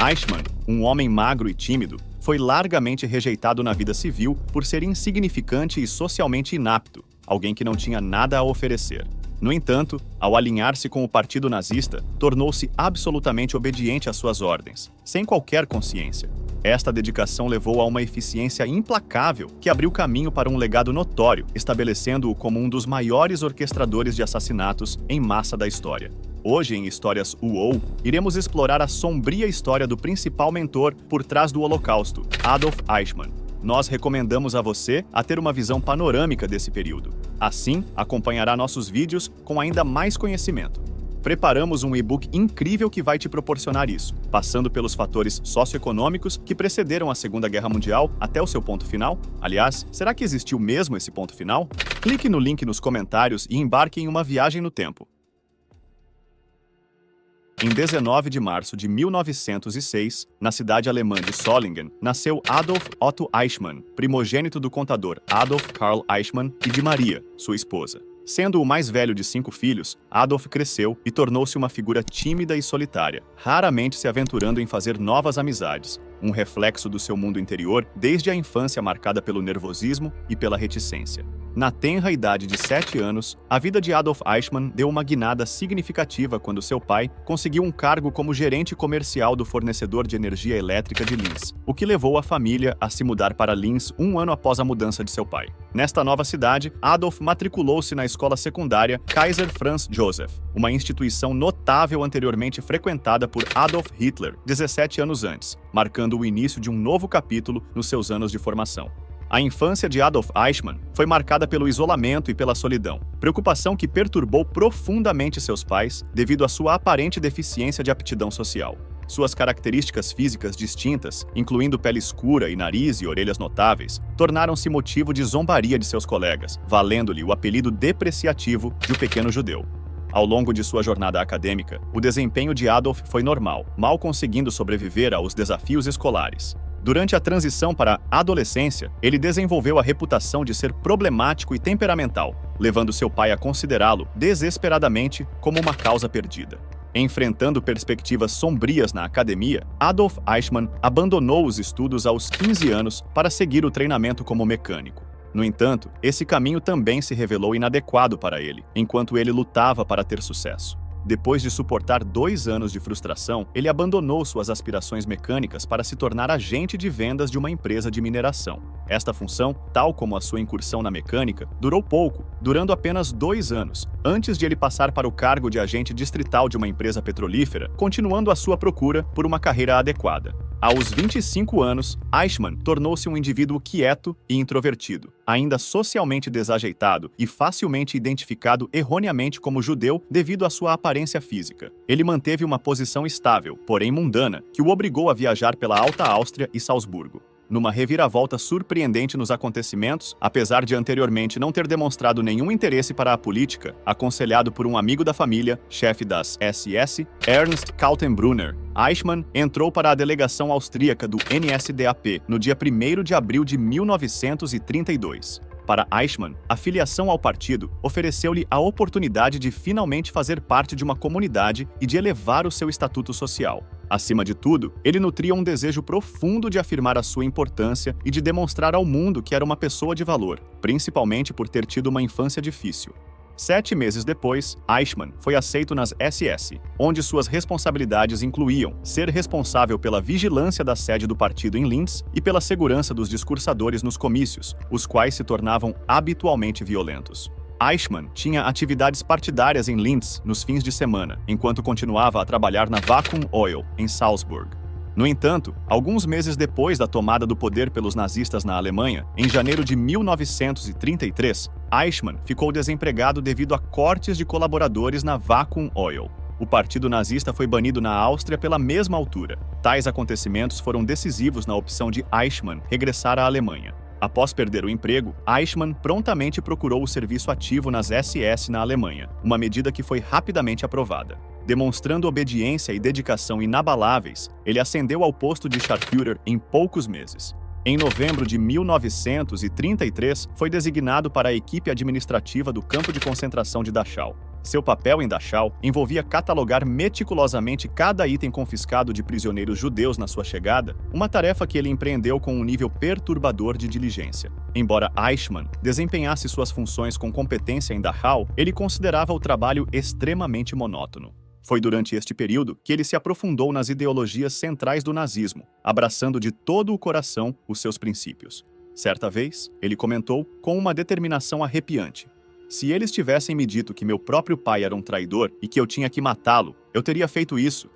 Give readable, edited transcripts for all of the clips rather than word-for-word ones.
Eichmann, um homem magro e tímido, foi largamente rejeitado na vida civil por ser insignificante e socialmente inapto, alguém que não tinha nada a oferecer. No entanto, ao alinhar-se com o Partido Nazista, tornou-se absolutamente obediente às suas ordens, sem qualquer consciência. Esta dedicação levou a uma eficiência implacável que abriu caminho para um legado notório, estabelecendo-o como um dos maiores orquestradores de assassinatos em massa da história. Hoje, em Histórias UOL, iremos explorar a sombria história do principal mentor por trás do Holocausto, Adolf Eichmann. Nós recomendamos a você a ter uma visão panorâmica desse período. Assim, acompanhará nossos vídeos com ainda mais conhecimento. Preparamos um e-book incrível que vai te proporcionar isso, passando pelos fatores socioeconômicos que precederam a Segunda Guerra Mundial até o seu ponto final. Aliás, será que existiu mesmo esse ponto final? Clique no link nos comentários e embarque em uma viagem no tempo. Em 19 de março de 1906, na cidade alemã de Solingen, nasceu Adolf Otto Eichmann, primogênito do contador Adolf Karl Eichmann e de Maria, sua esposa. Sendo o mais velho de 5 filhos, Adolf cresceu e tornou-se uma figura tímida e solitária, raramente se aventurando em fazer novas amizades, um reflexo do seu mundo interior desde a infância marcada pelo nervosismo e pela reticência. Na tenra idade de 7 anos, a vida de Adolf Eichmann deu uma guinada significativa quando seu pai conseguiu um cargo como gerente comercial do fornecedor de energia elétrica de Linz, o que levou a família a se mudar para Linz um ano após a mudança de seu pai. Nesta nova cidade, Adolf matriculou-se na escola secundária Kaiser Franz Joseph, uma instituição notável anteriormente frequentada por Adolf Hitler, 17 anos antes, marcando o início de um novo capítulo nos seus anos de formação. A infância de Adolf Eichmann foi marcada pelo isolamento e pela solidão, preocupação que perturbou profundamente seus pais devido à sua aparente deficiência de aptidão social. Suas características físicas distintas, incluindo pele escura e nariz e orelhas notáveis, tornaram-se motivo de zombaria de seus colegas, valendo-lhe o apelido depreciativo de o pequeno judeu. Ao longo de sua jornada acadêmica, o desempenho de Adolf foi normal, mal conseguindo sobreviver aos desafios escolares. Durante a transição para a adolescência, ele desenvolveu a reputação de ser problemático e temperamental, levando seu pai a considerá-lo desesperadamente como uma causa perdida. Enfrentando perspectivas sombrias na academia, Adolf Eichmann abandonou os estudos aos 15 anos para seguir o treinamento como mecânico. No entanto, esse caminho também se revelou inadequado para ele, enquanto ele lutava para ter sucesso. Depois de suportar 2 anos de frustração, ele abandonou suas aspirações mecânicas para se tornar agente de vendas de uma empresa de mineração. Esta função, tal como a sua incursão na mecânica, durou pouco, durando apenas 2 anos, antes de ele passar para o cargo de agente distrital de uma empresa petrolífera, continuando a sua procura por uma carreira adequada. Aos 25 anos, Eichmann tornou-se um indivíduo quieto e introvertido, ainda socialmente desajeitado e facilmente identificado erroneamente como judeu devido à sua aparência física. Ele manteve uma posição estável, porém mundana, que o obrigou a viajar pela Alta Áustria e Salzburgo. Numa reviravolta surpreendente nos acontecimentos, apesar de anteriormente não ter demonstrado nenhum interesse para a política, aconselhado por um amigo da família, chefe das SS, Ernst Kaltenbrunner, Eichmann entrou para a delegação austríaca do NSDAP no dia 1º de abril de 1932. Para Eichmann, a filiação ao partido ofereceu-lhe a oportunidade de finalmente fazer parte de uma comunidade e de elevar o seu estatuto social. Acima de tudo, ele nutria um desejo profundo de afirmar a sua importância e de demonstrar ao mundo que era uma pessoa de valor, principalmente por ter tido uma infância difícil. 7 meses depois, Eichmann foi aceito nas SS, onde suas responsabilidades incluíam ser responsável pela vigilância da sede do partido em Linz e pela segurança dos discursadores nos comícios, os quais se tornavam habitualmente violentos. Eichmann tinha atividades partidárias em Linz nos fins de semana, enquanto continuava a trabalhar na Vacuum Oil, em Salzburg. No entanto, alguns meses depois da tomada do poder pelos nazistas na Alemanha, em janeiro de 1933, Eichmann ficou desempregado devido a cortes de colaboradores na Vacuum Oil. O partido nazista foi banido na Áustria pela mesma altura. Tais acontecimentos foram decisivos na opção de Eichmann regressar à Alemanha. Após perder o emprego, Eichmann prontamente procurou o serviço ativo nas SS na Alemanha, uma medida que foi rapidamente aprovada. Demonstrando obediência e dedicação inabaláveis, ele ascendeu ao posto de Scharführer em poucos meses. Em novembro de 1933, foi designado para a equipe administrativa do campo de concentração de Dachau. Seu papel em Dachau envolvia catalogar meticulosamente cada item confiscado de prisioneiros judeus na sua chegada, uma tarefa que ele empreendeu com um nível perturbador de diligência. Embora Eichmann desempenhasse suas funções com competência em Dachau, ele considerava o trabalho extremamente monótono. Foi durante este período que ele se aprofundou nas ideologias centrais do nazismo, abraçando de todo o coração os seus princípios. Certa vez, ele comentou com uma determinação arrepiante: "Se eles tivessem me dito que meu próprio pai era um traidor e que eu tinha que matá-lo, eu teria feito isso."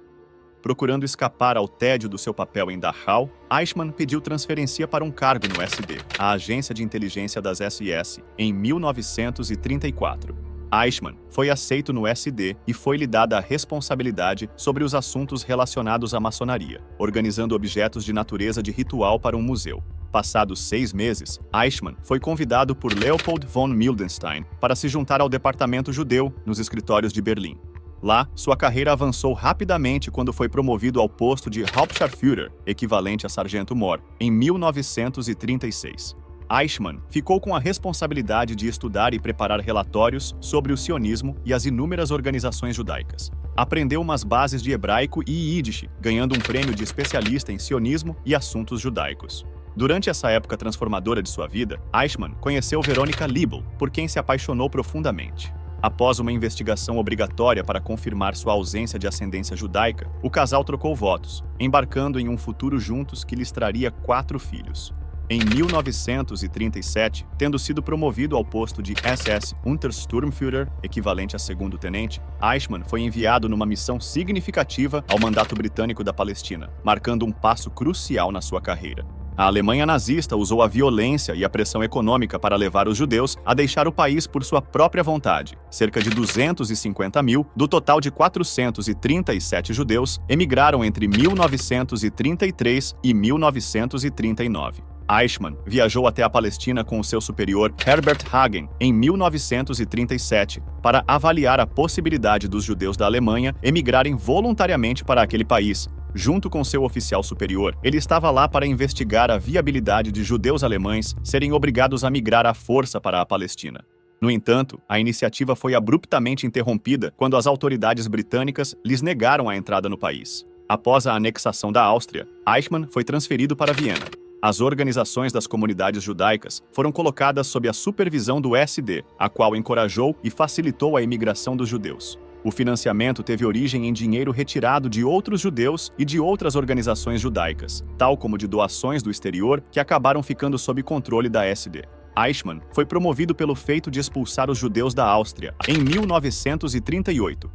Procurando escapar ao tédio do seu papel em Dachau, Eichmann pediu transferência para um cargo no SD, a agência de inteligência das SS, em 1934. Eichmann foi aceito no SD e foi-lhe dada a responsabilidade sobre os assuntos relacionados à maçonaria, organizando objetos de natureza de ritual para um museu. Passados 6 meses, Eichmann foi convidado por Leopold von Mildenstein para se juntar ao departamento judeu nos escritórios de Berlim. Lá, sua carreira avançou rapidamente quando foi promovido ao posto de Hauptscharführer, equivalente a sargento-mor, em 1936. Eichmann ficou com a responsabilidade de estudar e preparar relatórios sobre o sionismo e as inúmeras organizações judaicas. Aprendeu umas bases de hebraico e Yiddish, ganhando um prêmio de especialista em sionismo e assuntos judaicos. Durante essa época transformadora de sua vida, Eichmann conheceu Veronica Liebel, por quem se apaixonou profundamente. Após uma investigação obrigatória para confirmar sua ausência de ascendência judaica, o casal trocou votos, embarcando em um futuro juntos que lhes traria 4 filhos. Em 1937, tendo sido promovido ao posto de SS Untersturmführer, equivalente a segundo-tenente, Eichmann foi enviado numa missão significativa ao mandato britânico da Palestina, marcando um passo crucial na sua carreira. A Alemanha nazista usou a violência e a pressão econômica para levar os judeus a deixar o país por sua própria vontade. Cerca de 250 mil, do total de 437 judeus, emigraram entre 1933 e 1939. Eichmann viajou até a Palestina com o seu superior Herbert Hagen em 1937 para avaliar a possibilidade dos judeus da Alemanha emigrarem voluntariamente para aquele país. Junto com seu oficial superior, ele estava lá para investigar a viabilidade de judeus alemães serem obrigados a migrar à força para a Palestina. No entanto, a iniciativa foi abruptamente interrompida quando as autoridades britânicas lhes negaram a entrada no país. Após a anexação da Áustria, Eichmann foi transferido para Viena. As organizações das comunidades judaicas foram colocadas sob a supervisão do SD, a qual encorajou e facilitou a imigração dos judeus. O financiamento teve origem em dinheiro retirado de outros judeus e de outras organizações judaicas, tal como de doações do exterior que acabaram ficando sob controle da SD. Eichmann foi promovido pelo feito de expulsar os judeus da Áustria em 1938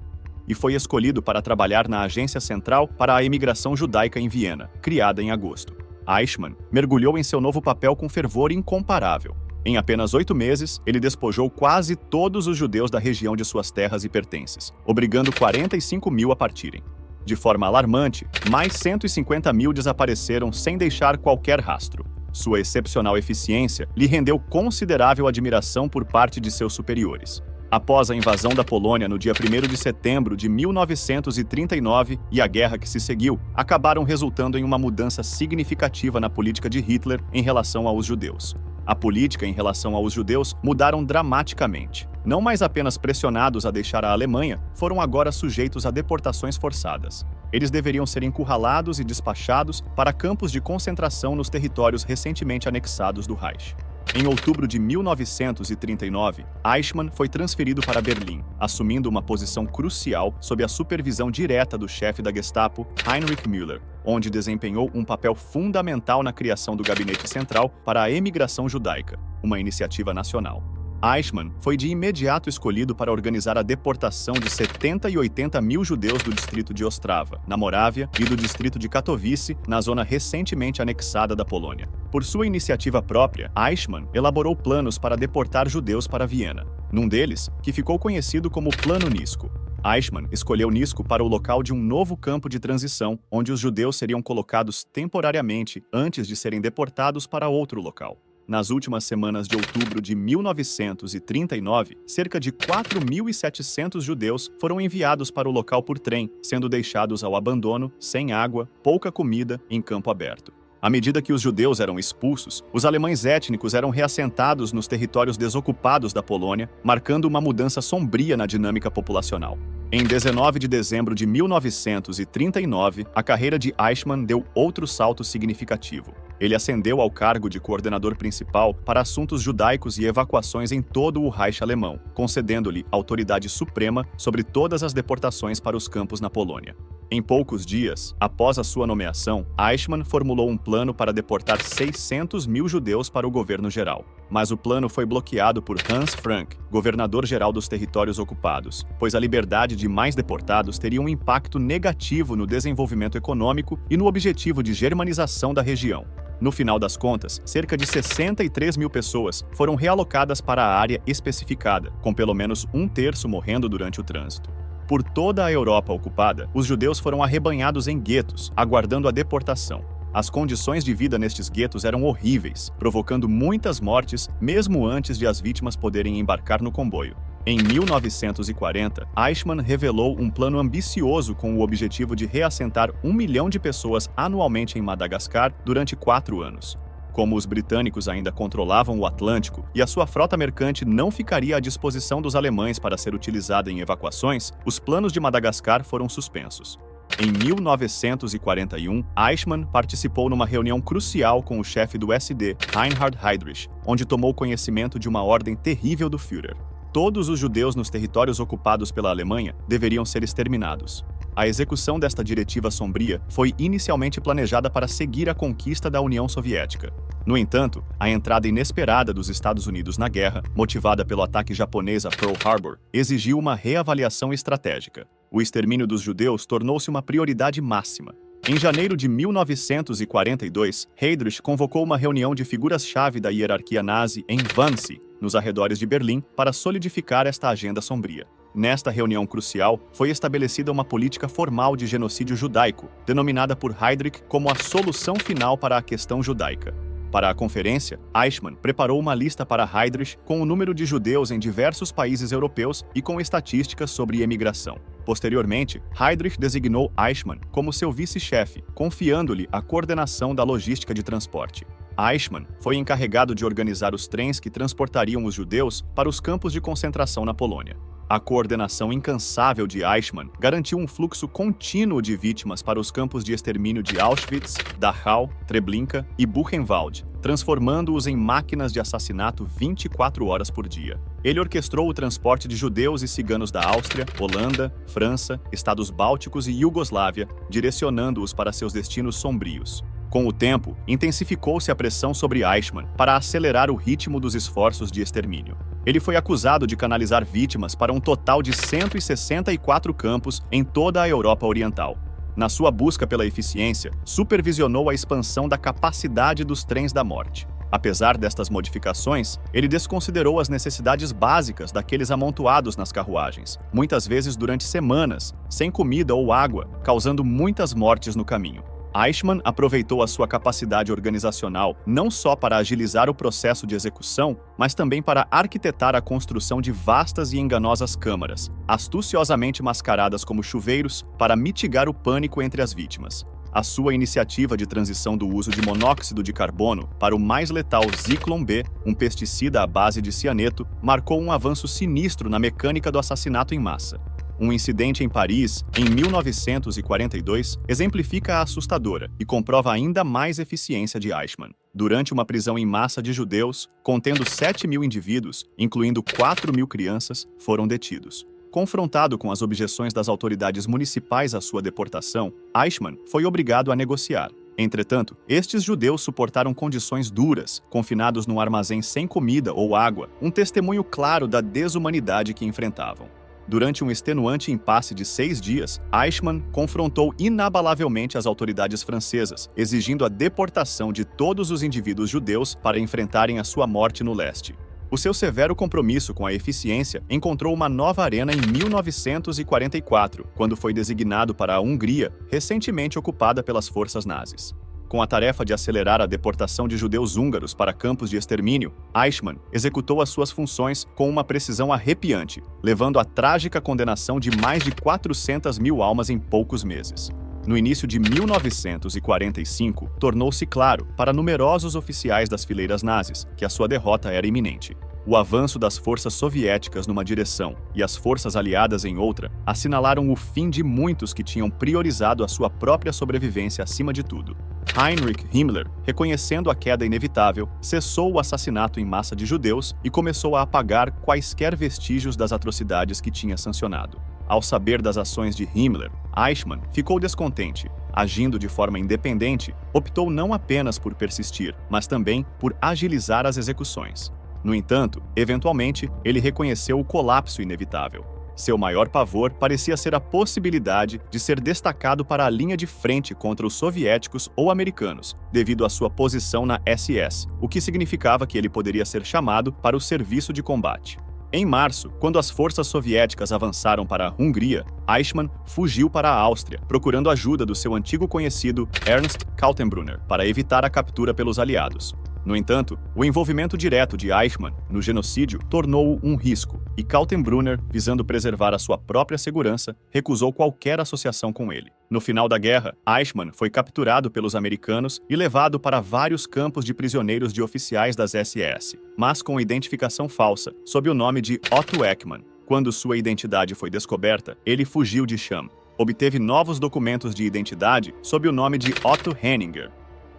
e foi escolhido para trabalhar na Agência Central para a Imigração Judaica em Viena, criada em agosto. Eichmann mergulhou em seu novo papel com fervor incomparável. Em apenas 8 meses, ele despojou quase todos os judeus da região de suas terras e pertences, obrigando 45 mil a partirem. De forma alarmante, mais 150 mil desapareceram sem deixar qualquer rastro. Sua excepcional eficiência lhe rendeu considerável admiração por parte de seus superiores. Após a invasão da Polônia no dia 1º de setembro de 1939 e a guerra que se seguiu, acabaram resultando em uma mudança significativa na política de Hitler em relação aos judeus. A política em relação aos judeus mudaram dramaticamente. Não mais apenas pressionados a deixar a Alemanha, foram agora sujeitos a deportações forçadas. Eles deveriam ser encurralados e despachados para campos de concentração nos territórios recentemente anexados do Reich. Em outubro de 1939, Eichmann foi transferido para Berlim, assumindo uma posição crucial sob a supervisão direta do chefe da Gestapo, Heinrich Müller, onde desempenhou um papel fundamental na criação do Gabinete Central para a Emigração Judaica, uma iniciativa nacional. Eichmann foi de imediato escolhido para organizar a deportação de 70 e 80 mil judeus do distrito de Ostrava, na Morávia, e do distrito de Katowice, na zona recentemente anexada da Polônia. Por sua iniciativa própria, Eichmann elaborou planos para deportar judeus para Viena. Num deles, que ficou conhecido como Plano Nisko. Eichmann escolheu Nisko para o local de um novo campo de transição, onde os judeus seriam colocados temporariamente antes de serem deportados para outro local. Nas últimas semanas de outubro de 1939, cerca de 4.700 judeus foram enviados para o local por trem, sendo deixados ao abandono, sem água, pouca comida, em campo aberto. À medida que os judeus eram expulsos, os alemães étnicos eram reassentados nos territórios desocupados da Polônia, marcando uma mudança sombria na dinâmica populacional. Em 19 de dezembro de 1939, a carreira de Eichmann deu outro salto significativo. Ele ascendeu ao cargo de coordenador principal para assuntos judaicos e evacuações em todo o Reich alemão, concedendo-lhe autoridade suprema sobre todas as deportações para os campos na Polônia. Em poucos dias, após a sua nomeação, Eichmann formulou um plano para deportar 600 mil judeus para o governo geral. Mas o plano foi bloqueado por Hans Frank, governador-geral dos territórios ocupados, pois a liberdade de mais deportados teria um impacto negativo no desenvolvimento econômico e no objetivo de germanização da região. No final das contas, cerca de 63 mil pessoas foram realocadas para a área especificada, com pelo menos um terço morrendo durante o trânsito. Por toda a Europa ocupada, os judeus foram arrebanhados em guetos, aguardando a deportação. As condições de vida nestes guetos eram horríveis, provocando muitas mortes mesmo antes de as vítimas poderem embarcar no comboio. Em 1940, Eichmann revelou um plano ambicioso com o objetivo de reassentar 1 milhão de pessoas anualmente em Madagascar durante 4 anos. Como os britânicos ainda controlavam o Atlântico e a sua frota mercante não ficaria à disposição dos alemães para ser utilizada em evacuações, os planos de Madagascar foram suspensos. Em 1941, Eichmann participou numa reunião crucial com o chefe do SD, Reinhard Heydrich, onde tomou conhecimento de uma ordem terrível do Führer. Todos os judeus nos territórios ocupados pela Alemanha deveriam ser exterminados. A execução desta diretiva sombria foi inicialmente planejada para seguir a conquista da União Soviética. No entanto, a entrada inesperada dos Estados Unidos na guerra, motivada pelo ataque japonês a Pearl Harbor, exigiu uma reavaliação estratégica. O extermínio dos judeus tornou-se uma prioridade máxima. Em janeiro de 1942, Heydrich convocou uma reunião de figuras-chave da hierarquia nazi em Wannsee, nos arredores de Berlim, para solidificar esta agenda sombria. Nesta reunião crucial, foi estabelecida uma política formal de genocídio judaico, denominada por Heydrich como a solução final para a questão judaica. Para a conferência, Eichmann preparou uma lista para Heydrich com o número de judeus em diversos países europeus e com estatísticas sobre imigração. Posteriormente, Heydrich designou Eichmann como seu vice-chefe, confiando-lhe a coordenação da logística de transporte. Eichmann foi encarregado de organizar os trens que transportariam os judeus para os campos de concentração na Polônia. A coordenação incansável de Eichmann garantiu um fluxo contínuo de vítimas para os campos de extermínio de Auschwitz, Dachau, Treblinka e Buchenwald, transformando-os em máquinas de assassinato 24 horas por dia. Ele orquestrou o transporte de judeus e ciganos da Áustria, Holanda, França, Estados Bálticos e Iugoslávia, direcionando-os para seus destinos sombrios. Com o tempo, intensificou-se a pressão sobre Eichmann para acelerar o ritmo dos esforços de extermínio. Ele foi acusado de canalizar vítimas para um total de 164 campos em toda a Europa Oriental. Na sua busca pela eficiência, supervisionou a expansão da capacidade dos trens da morte. Apesar destas modificações, ele desconsiderou as necessidades básicas daqueles amontoados nas carruagens, muitas vezes durante semanas, sem comida ou água, causando muitas mortes no caminho. Eichmann aproveitou a sua capacidade organizacional não só para agilizar o processo de execução, mas também para arquitetar a construção de vastas e enganosas câmaras, astuciosamente mascaradas como chuveiros, para mitigar o pânico entre as vítimas. A sua iniciativa de transição do uso de monóxido de carbono para o mais letal Zyklon B, um pesticida à base de cianeto, marcou um avanço sinistro na mecânica do assassinato em massa. Um incidente em Paris, em 1942, exemplifica a assustadora e comprova ainda mais eficiência de Eichmann. Durante uma prisão em massa de judeus, contendo 7 mil indivíduos, incluindo 4 mil crianças, foram detidos. Confrontado com as objeções das autoridades municipais à sua deportação, Eichmann foi obrigado a negociar. Entretanto, estes judeus suportaram condições duras, confinados num armazém sem comida ou água, um testemunho claro da desumanidade que enfrentavam. Durante um extenuante impasse de 6 dias, Eichmann confrontou inabalavelmente as autoridades francesas, exigindo a deportação de todos os indivíduos judeus para enfrentarem a sua morte no leste. O seu severo compromisso com a eficiência encontrou uma nova arena em 1944, quando foi designado para a Hungria, recentemente ocupada pelas forças nazis. Com a tarefa de acelerar a deportação de judeus húngaros para campos de extermínio, Eichmann executou as suas funções com uma precisão arrepiante, levando à trágica condenação de mais de 400 mil almas em poucos meses. No início de 1945, tornou-se claro para numerosos oficiais das fileiras nazis que a sua derrota era iminente. O avanço das forças soviéticas numa direção e as forças aliadas em outra assinalaram o fim de muitos que tinham priorizado a sua própria sobrevivência acima de tudo. Heinrich Himmler, reconhecendo a queda inevitável, cessou o assassinato em massa de judeus e começou a apagar quaisquer vestígios das atrocidades que tinha sancionado. Ao saber das ações de Himmler, Eichmann ficou descontente. Agindo de forma independente, optou não apenas por persistir, mas também por agilizar as execuções. No entanto, eventualmente, ele reconheceu o colapso inevitável. Seu maior pavor parecia ser a possibilidade de ser destacado para a linha de frente contra os soviéticos ou americanos, devido à sua posição na SS, o que significava que ele poderia ser chamado para o serviço de combate. Em março, quando as forças soviéticas avançaram para a Hungria, Eichmann fugiu para a Áustria, procurando ajuda do seu antigo conhecido Ernst Kaltenbrunner para evitar a captura pelos aliados. No entanto, o envolvimento direto de Eichmann no genocídio tornou-o um risco, e Kaltenbrunner, visando preservar a sua própria segurança, recusou qualquer associação com ele. No final da guerra, Eichmann foi capturado pelos americanos e levado para vários campos de prisioneiros de oficiais das SS, mas com identificação falsa, sob o nome de Otto Eckmann. Quando sua identidade foi descoberta, ele fugiu de Cham. Obteve novos documentos de identidade sob o nome de Otto Henninger.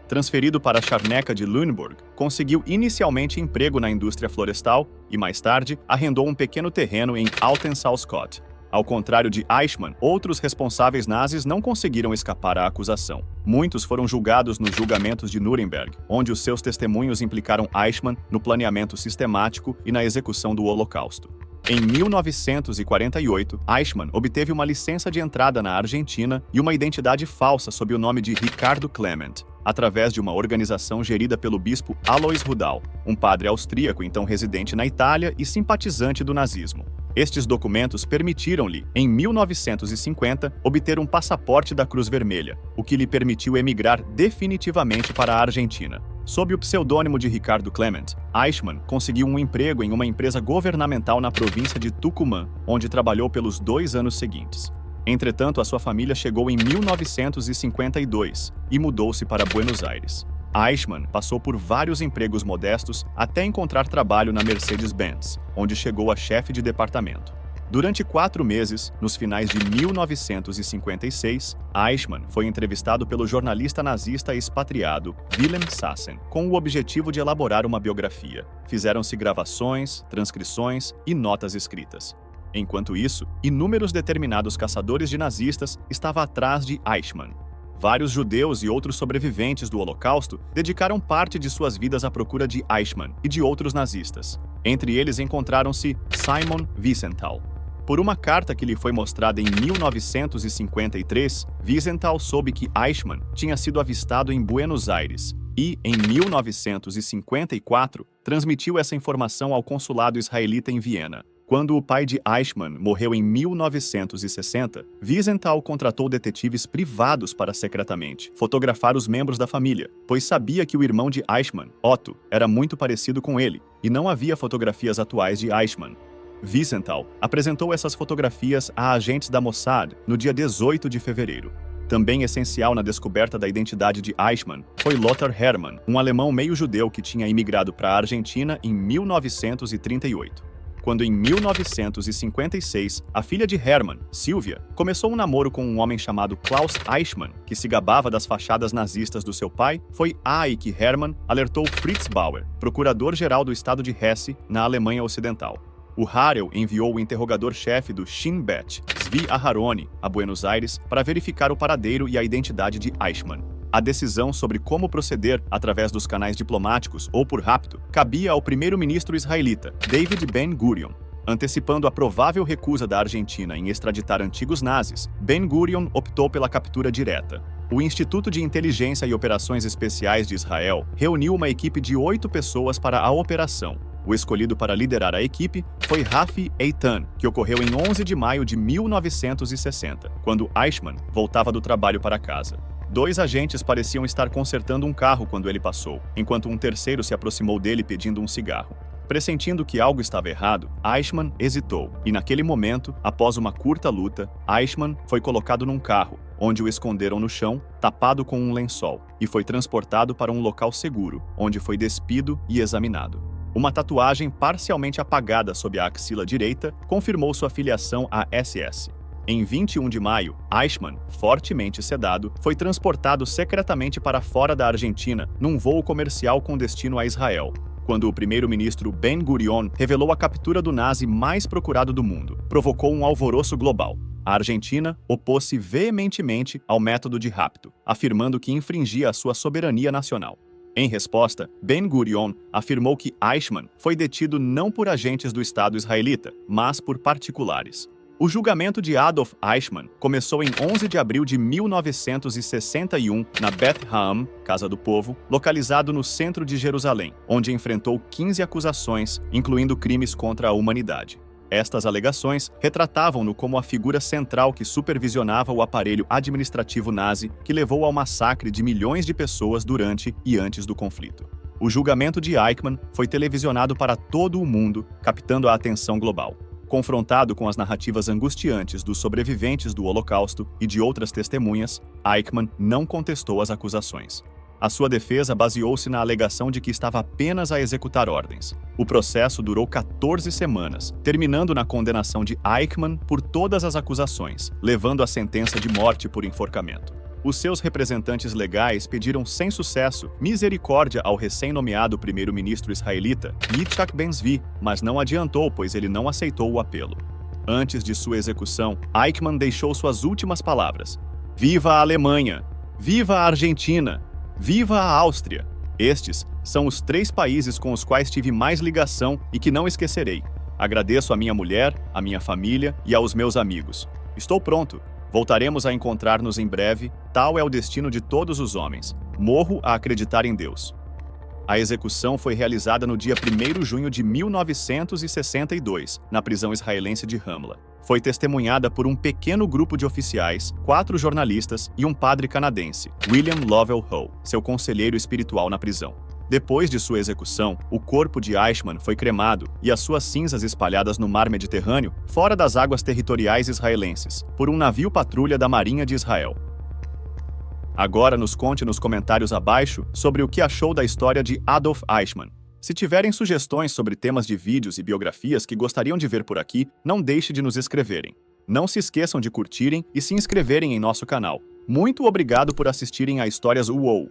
Transferido para a Charneca de Lüneburg, conseguiu inicialmente emprego na indústria florestal e, mais tarde, arrendou um pequeno terreno em Altensalzkott. Ao contrário de Eichmann, outros responsáveis nazis não conseguiram escapar à acusação. Muitos foram julgados nos julgamentos de Nuremberg, onde os seus testemunhos implicaram Eichmann no planeamento sistemático e na execução do Holocausto. Em 1948, Eichmann obteve uma licença de entrada na Argentina e uma identidade falsa sob o nome de Ricardo Clement, através de uma organização gerida pelo bispo Alois Rudal, um padre austríaco então residente na Itália e simpatizante do nazismo. Estes documentos permitiram-lhe, em 1950, obter um passaporte da Cruz Vermelha, o que lhe permitiu emigrar definitivamente para a Argentina. Sob o pseudônimo de Ricardo Clement, Eichmann conseguiu um emprego em uma empresa governamental na província de Tucumã, onde trabalhou pelos 2 anos seguintes. Entretanto, a sua família chegou em 1952 e mudou-se para Buenos Aires. Eichmann passou por vários empregos modestos até encontrar trabalho na Mercedes-Benz, onde chegou a chefe de departamento. Durante 4 meses, nos finais de 1956, Eichmann foi entrevistado pelo jornalista nazista expatriado Wilhelm Sassen, com o objetivo de elaborar uma biografia. Fizeram-se gravações, transcrições e notas escritas. Enquanto isso, inúmeros determinados caçadores de nazistas estavam atrás de Eichmann. Vários judeus e outros sobreviventes do Holocausto dedicaram parte de suas vidas à procura de Eichmann e de outros nazistas. Entre eles encontraram-se Simon Wiesenthal. Por uma carta que lhe foi mostrada em 1953, Wiesenthal soube que Eichmann tinha sido avistado em Buenos Aires e, em 1954, transmitiu essa informação ao consulado israelita em Viena. Quando o pai de Eichmann morreu em 1960, Wiesenthal contratou detetives privados para secretamente fotografar os membros da família, pois sabia que o irmão de Eichmann, Otto, era muito parecido com ele, e não havia fotografias atuais de Eichmann. Wiesenthal apresentou essas fotografias a agentes da Mossad no dia 18 de fevereiro. Também essencial na descoberta da identidade de Eichmann foi Lothar Hermann, um alemão meio-judeu que tinha imigrado para a Argentina em 1938. Quando em 1956, a filha de Hermann, Sylvia, começou um namoro com um homem chamado Klaus Eichmann, que se gabava das fachadas nazistas do seu pai, foi aí que Hermann alertou Fritz Bauer, procurador-geral do estado de Hesse, na Alemanha Ocidental. O Harel enviou o interrogador-chefe do Shin Bet, Zvi Aharoni, a Buenos Aires, para verificar o paradeiro e a identidade de Eichmann. A decisão sobre como proceder através dos canais diplomáticos ou por rapto cabia ao primeiro-ministro israelita, David Ben-Gurion. Antecipando a provável recusa da Argentina em extraditar antigos nazis, Ben-Gurion optou pela captura direta. O Instituto de Inteligência e Operações Especiais de Israel reuniu uma equipe de 8 pessoas para a operação. O escolhido para liderar a equipe foi Rafi Eitan, que ocorreu em 11 de maio de 1960, quando Eichmann voltava do trabalho para casa. 2 agentes pareciam estar consertando um carro quando ele passou, enquanto um terceiro se aproximou dele pedindo um cigarro. Pressentindo que algo estava errado, Eichmann hesitou, e naquele momento, após uma curta luta, Eichmann foi colocado num carro, onde o esconderam no chão, tapado com um lençol, e foi transportado para um local seguro, onde foi despido e examinado. Uma tatuagem parcialmente apagada sob a axila direita confirmou sua filiação à SS. Em 21 de maio, Eichmann, fortemente sedado, foi transportado secretamente para fora da Argentina num voo comercial com destino a Israel, quando o primeiro-ministro Ben-Gurion revelou a captura do nazi mais procurado do mundo. Provocou um alvoroço global. A Argentina opôs-se veementemente ao método de rapto, afirmando que infringia a sua soberania nacional. Em resposta, Ben-Gurion afirmou que Eichmann foi detido não por agentes do Estado israelita, mas por particulares. O julgamento de Adolf Eichmann começou em 11 de abril de 1961 na Beth Ha'am, Casa do Povo, localizado no centro de Jerusalém, onde enfrentou 15 acusações, incluindo crimes contra a humanidade. Estas alegações retratavam-no como a figura central que supervisionava o aparelho administrativo nazi que levou ao massacre de milhões de pessoas durante e antes do conflito. O julgamento de Eichmann foi televisionado para todo o mundo, captando a atenção global. Confrontado com as narrativas angustiantes dos sobreviventes do Holocausto e de outras testemunhas, Eichmann não contestou as acusações. A sua defesa baseou-se na alegação de que estava apenas a executar ordens. O processo durou 14 semanas, terminando na condenação de Eichmann por todas as acusações, levando à sentença de morte por enforcamento. Os seus representantes legais pediram sem sucesso misericórdia ao recém-nomeado primeiro-ministro israelita Yitzhak Ben-Zvi, mas não adiantou, pois ele não aceitou o apelo. Antes de sua execução, Eichmann deixou suas últimas palavras: "Viva a Alemanha! Viva a Argentina! Viva a Áustria! Estes são os 3 países com os quais tive mais ligação e que não esquecerei. Agradeço à minha mulher, à minha família e aos meus amigos. Estou pronto. Voltaremos a encontrar-nos em breve. Tal é o destino de todos os homens. Morro a acreditar em Deus." A execução foi realizada no dia 1º de junho de 1962, na prisão israelense de Ramla. Foi testemunhada por um pequeno grupo de oficiais, 4 jornalistas e um padre canadense, William Lovell Howe, seu conselheiro espiritual na prisão. Depois de sua execução, o corpo de Eichmann foi cremado e as suas cinzas espalhadas no mar Mediterrâneo, fora das águas territoriais israelenses, por um navio patrulha da Marinha de Israel. Agora nos conte nos comentários abaixo sobre o que achou da história de Adolf Eichmann. Se tiverem sugestões sobre temas de vídeos e biografias que gostariam de ver por aqui, não deixe de nos escreverem. Não se esqueçam de curtirem e se inscreverem em nosso canal. Muito obrigado por assistirem a Histórias UOL.